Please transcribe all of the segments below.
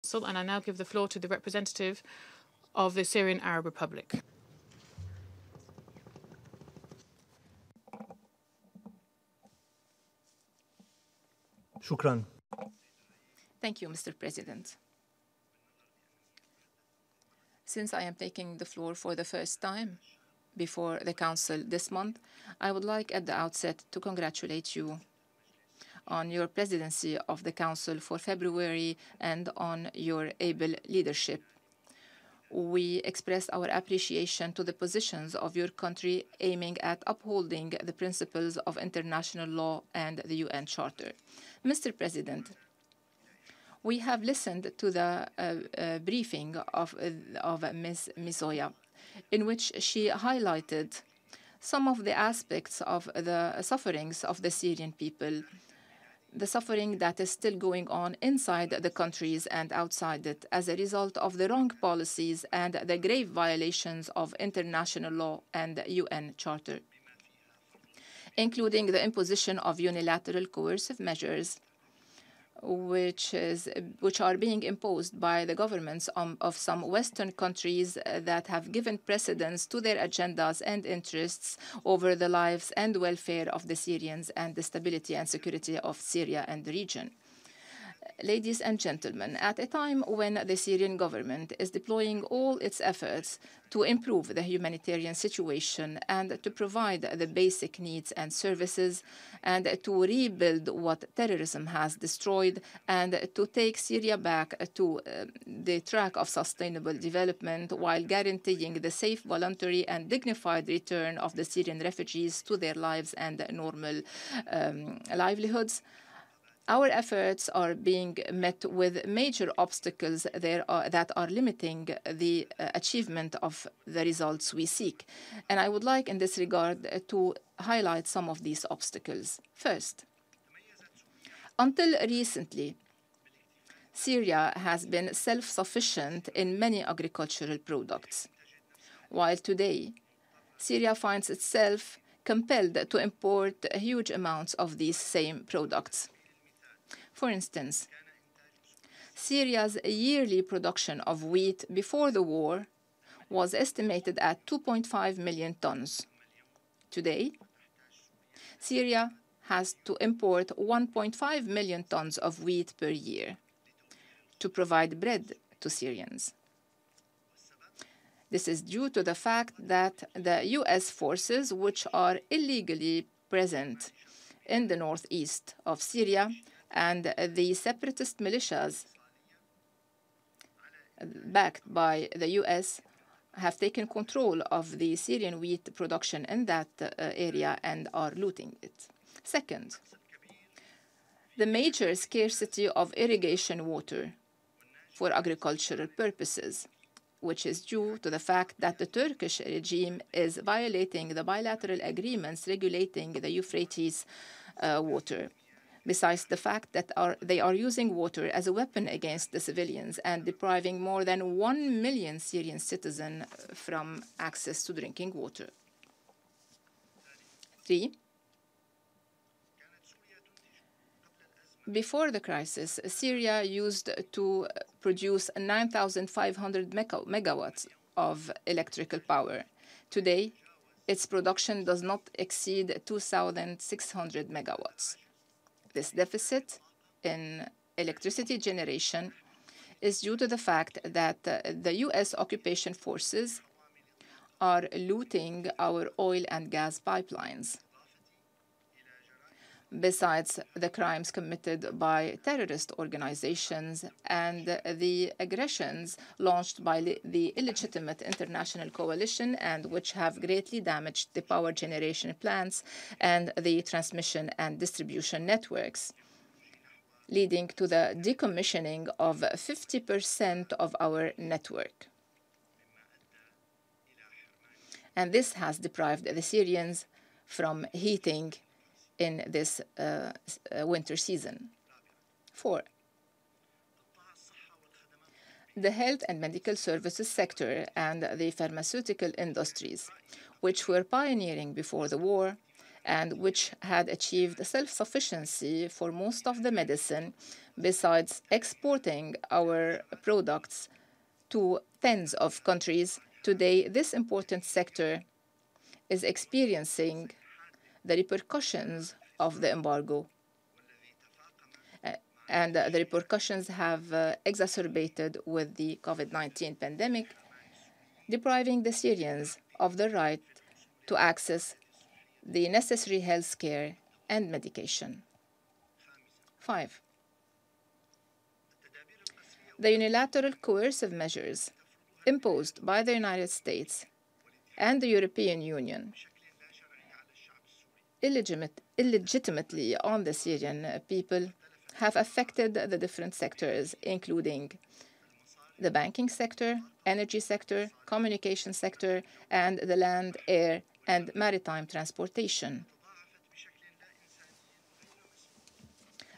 Council, and I now give the floor to the representative of the Syrian Arab Republic. Shukran. Thank you, Mr. President. Since I am taking the floor for the first time before the Council this month, I would like at the outset to congratulate you on your presidency of the Council for February and on your able leadership. We express our appreciation to the positions of your country aiming at upholding the principles of international law and the UN Charter. Mr. President, we have listened to the briefing of Ms. Mizoya, in which she highlighted some of the aspects of the sufferings of the Syrian people, the suffering that is still going on inside the countries and outside it as a result of the wrong policies and the grave violations of international law and the UN Charter, including the imposition of unilateral coercive measures which are being imposed by the governments of some Western countries that have given precedence to their agendas and interests over the lives and welfare of the Syrians and the stability and security of Syria and the region. Ladies and gentlemen, at a time when the Syrian government is deploying all its efforts to improve the humanitarian situation and to provide the basic needs and services and to rebuild what terrorism has destroyed and to take Syria back to the track of sustainable development while guaranteeing the safe, voluntary and dignified return of the Syrian refugees to their lives and normal livelihoods, our efforts are being met with major obstacles that are limiting the achievement of the results we seek. And I would like in this regard to highlight some of these obstacles. First, until recently, Syria has been self-sufficient in many agricultural products, while today Syria finds itself compelled to import huge amounts of these same products. For instance, Syria's yearly production of wheat before the war was estimated at 2.5 million tons. Today, Syria has to import 1.5 million tons of wheat per year to provide bread to Syrians. This is due to the fact that the US forces, which are illegally present in the northeast of Syria, and the separatist militias backed by the US have taken control of the Syrian wheat production in that area and are looting it. Second, the major scarcity of irrigation water for agricultural purposes, which is due to the fact that the Turkish regime is violating the bilateral agreements regulating the Euphrates water. Besides the fact that they are using water as a weapon against the civilians and depriving more than 1 million Syrian citizens from access to drinking water. 3. Before the crisis, Syria used to produce 9,500 megawatts of electrical power. Today, its production does not exceed 2,600 megawatts. This deficit in electricity generation is due to the fact that the US occupation forces are looting our oil and gas pipelines. Besides the crimes committed by terrorist organizations and the aggressions launched by the illegitimate international coalition and which have greatly damaged the power generation plants and the transmission and distribution networks, leading to the decommissioning of 50% of our network. And this has deprived the Syrians from heating in this winter season. 4. The health and medical services sector and the pharmaceutical industries, which were pioneering before the war and which had achieved self-sufficiency for most of the medicine, Besides exporting our products to tens of countries, today this important sector is experiencing the repercussions of the embargo. And the repercussions have exacerbated with the COVID-19 pandemic, depriving the Syrians of the right to access the necessary health care and medication. 5. The unilateral coercive measures imposed by the United States and the European Union illegitimately on the Syrian people have affected the different sectors, including the banking sector, energy sector, communication sector, and the land, air, and maritime transportation.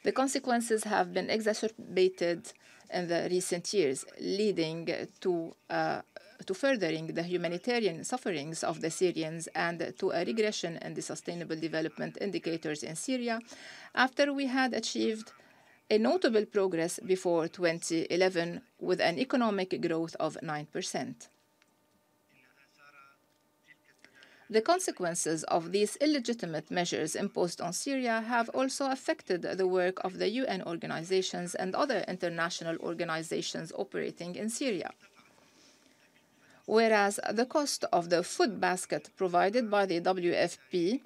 The consequences have been exacerbated in the recent years, leading to furthering the humanitarian sufferings of the Syrians and to a regression in the sustainable development indicators in Syria after we had achieved a notable progress before 2011 with an economic growth of 9%. The consequences of these illegitimate measures imposed on Syria have also affected the work of the UN organizations and other international organizations operating in Syria. Whereas the cost of the food basket provided by the WFP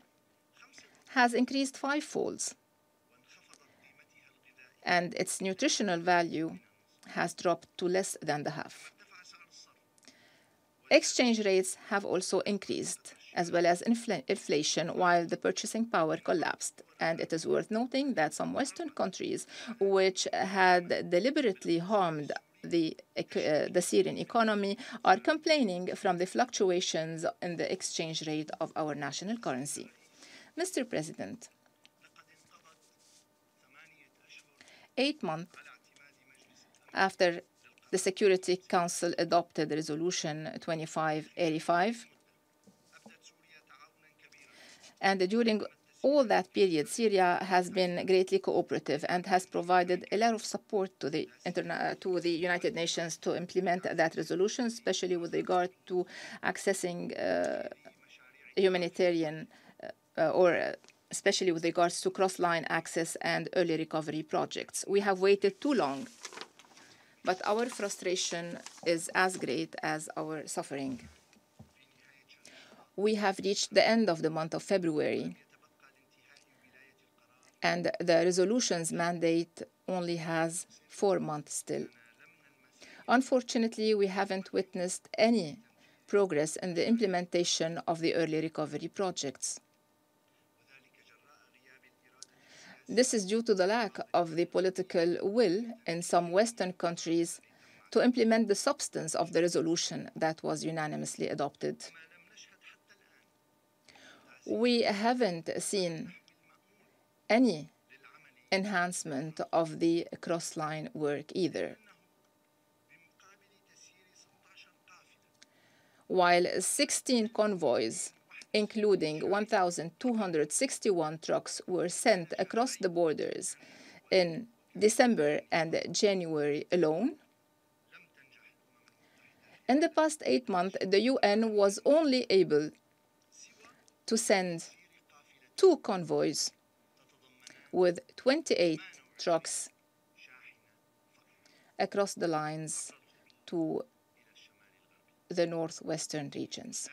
has increased fivefold, and its nutritional value has dropped to less than the half. Exchange rates have also increased, as well as inflation, while the purchasing power collapsed. And it is worth noting that some Western countries, which had deliberately harmed the Syrian economy, are complaining from the fluctuations in the exchange rate of our national currency. Mr. President, 8 months after the Security Council adopted Resolution 2585, and during all that period, Syria has been greatly cooperative and has provided a lot of support to the United Nations to implement that resolution, especially with regard to accessing humanitarian especially with regards to cross-line access and early recovery projects. We have waited too long, but our frustration is as great as our suffering. We have reached the end of the month of February, and the resolution's mandate only has 4 months still. Unfortunately, we haven't witnessed any progress in the implementation of the early recovery projects. This is due to the lack of the political will in some Western countries to implement the substance of the resolution that was unanimously adopted. We haven't seen any enhancement of the cross-line work either. While 16 convoys, including 1,261 trucks, were sent across the borders in December and January alone, in the past 8 months, the UN was only able to send 2 convoys with 28 trucks across the lines to the northwestern regions.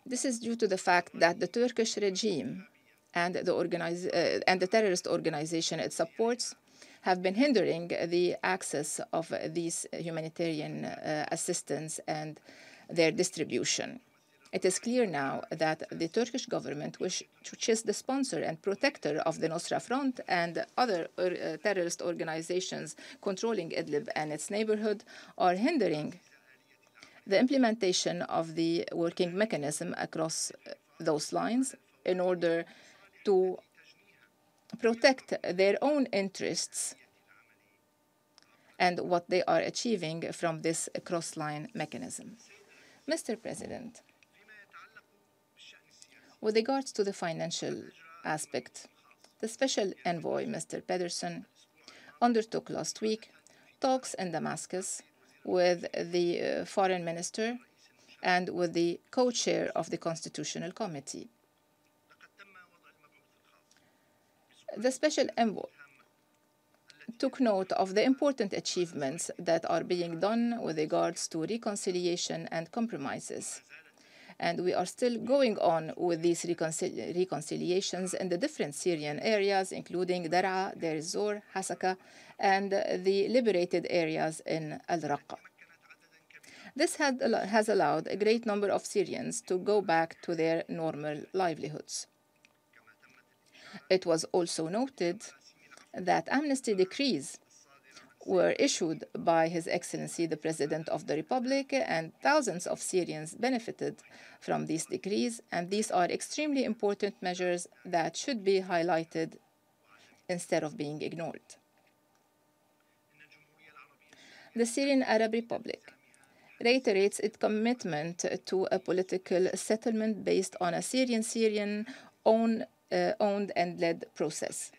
This is due to the fact that the Turkish regime and the terrorist organization it supports have been hindering the access of these humanitarian assistance and their distribution. It is clear now that the Turkish government, which is the sponsor and protector of the Nusra Front and other terrorist organizations controlling Idlib and its neighborhood, are hindering the implementation of the working mechanism across those lines in order to protect their own interests and what they are achieving from this cross-line mechanism. Mr. President, with regards to the financial aspect The Special Envoy, Mr. Pedersen, undertook last week talks in Damascus with the Foreign Minister and with the co-chair of the Constitutional Committee. The Special Envoy took note of the important achievements that are being done with regards to reconciliation and compromises. And we are still going on with these reconciliations in the different Syrian areas, including Daraa, Deir ez-Zor, Hasaka, and the liberated areas in Al-Raqqa. This has allowed a great number of Syrians to go back to their normal livelihoods. It was also noted that amnesty decrees were issued by His Excellency the President of the Republic, and thousands of Syrians benefited from these decrees, and these are extremely important measures that should be highlighted instead of being ignored. The Syrian Arab Republic reiterates its commitment to a political settlement based on a Syrian owned and led process,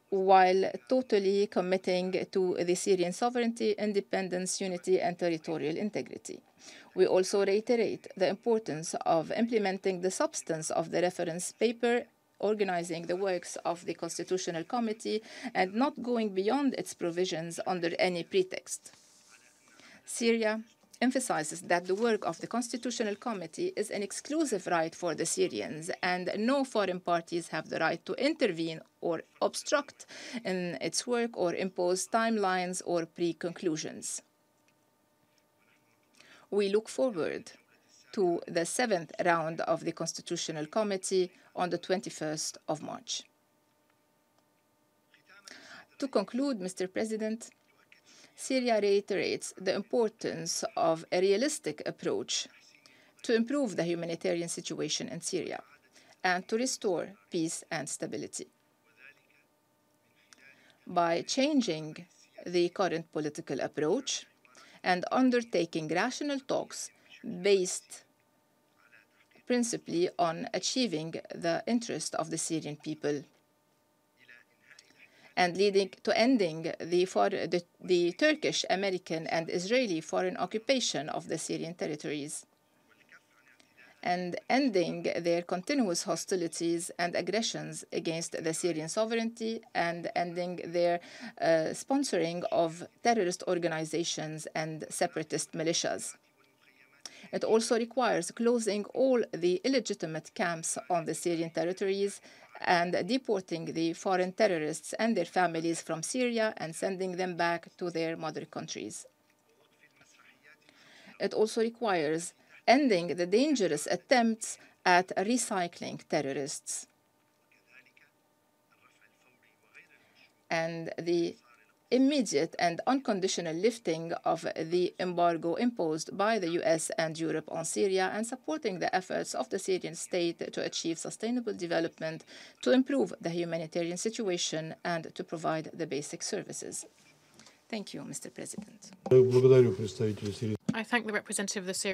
while totally committing to the Syrian sovereignty, independence, unity, and territorial integrity. We also reiterate the importance of implementing the substance of the reference paper, organizing the works of the Constitutional Committee, and not going beyond its provisions under any pretext. Syria emphasizes that the work of the Constitutional Committee is an exclusive right for the Syrians, and no foreign parties have the right to intervene or obstruct in its work or impose timelines or pre-conclusions. We look forward to the 7th round of the Constitutional Committee on the 21st of March. To conclude, Mr. President, Syria reiterates the importance of a realistic approach to improve the humanitarian situation in Syria and to restore peace and stability. By changing the current political approach and undertaking rational talks based principally on achieving the interest of the Syrian people and leading to ending the Turkish, American, and Israeli foreign occupation of the Syrian territories, and ending their continuous hostilities and aggressions against the Syrian sovereignty, and ending their sponsoring of terrorist organizations and separatist militias. It also requires closing all the illegitimate camps on the Syrian territories and deporting the foreign terrorists and their families from Syria and sending them back to their mother countries. It also requires ending the dangerous attempts at recycling terrorists and the immediate and unconditional lifting of the embargo imposed by the US and Europe on Syria, and supporting the efforts of the Syrian state to achieve sustainable development, to improve the humanitarian situation, and to provide the basic services. Thank you, Mr. President. I thank the representative of the Syrian